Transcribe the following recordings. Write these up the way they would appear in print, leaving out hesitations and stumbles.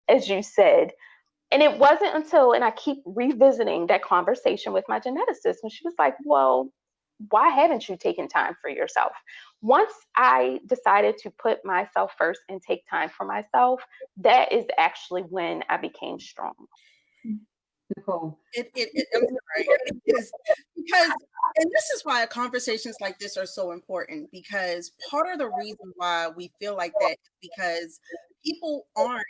as you said. And it wasn't until, and I keep revisiting that conversation with my geneticist, and she was like, well, why haven't you taken time for yourself? Once I decided to put myself first and take time for myself, that is actually when I became strong. Nicole. I'm sorry. Because, and this is why conversations like this are so important, because part of the reason why we feel like that is because people aren't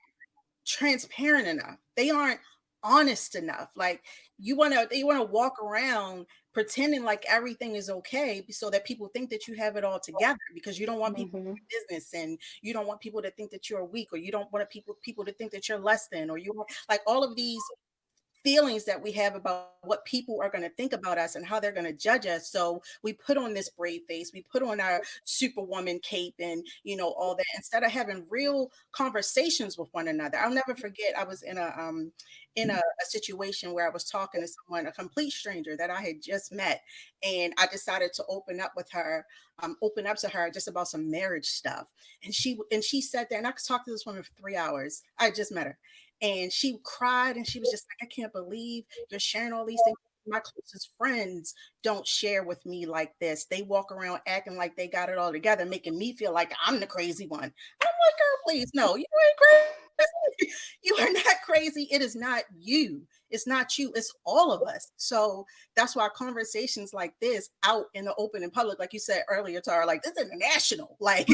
transparent enough. They aren't honest enough. Like they want to walk around pretending like everything is okay so that people think that you have it all together, because you don't want people in your business, and you don't want people to think that you're weak, or you don't want people to think that you're less than, or you want, like, all of these feelings that we have about what people are going to think about us and how they're going to judge us. So we put on this brave face, we put on our superwoman cape, and all that, instead of having real conversations with one another. I'll never forget, I was in a situation where I was talking to someone, a complete stranger that I had just met, and I decided to open up to her just about some marriage stuff. And she sat there, and I could talk to this woman for 3 hours. I just met her. And she cried, and she was just like, I can't believe you're sharing all these things. My closest friends don't share with me like this. They walk around acting like they got it all together, making me feel like I'm the crazy one. I'm like, girl, please, no, you ain't crazy. You are not crazy. It is not you. It's not you. It's all of us. So that's why conversations like this out in the open in public, like you said earlier, Tara, like, this is international. Like,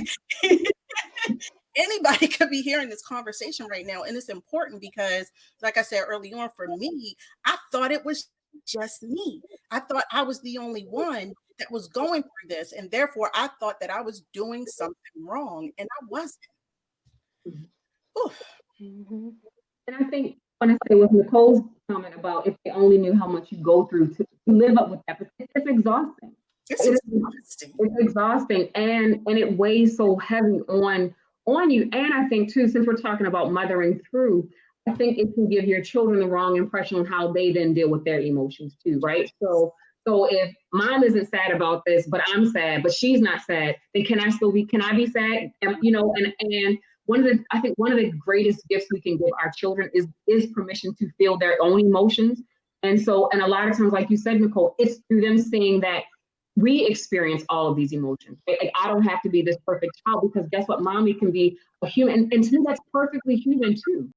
anybody could be hearing this conversation right now. And it's important because, like I said early on, for me, I thought it was just me. I thought I was the only one that was going through this. And therefore, I thought that I was doing something wrong, and I wasn't. Mm-hmm. And I think when I say with Nicole's comment about if they only knew how much you go through to live up with that, it's exhausting. It's exhausting. It's exhausting, and it weighs so heavy on you. And I think too, since we're talking about mothering through, I think it can give your children the wrong impression on how they then deal with their emotions too, right? So if mom isn't sad about this, but I'm sad, but she's not sad, then can I be sad? And one of the greatest gifts we can give our children is permission to feel their own emotions. And a lot of times, like you said, Nicole, it's through them seeing that we experience all of these emotions. Like, I don't have to be this perfect child, because guess what? Mommy can be a human. And to me, that's perfectly human too.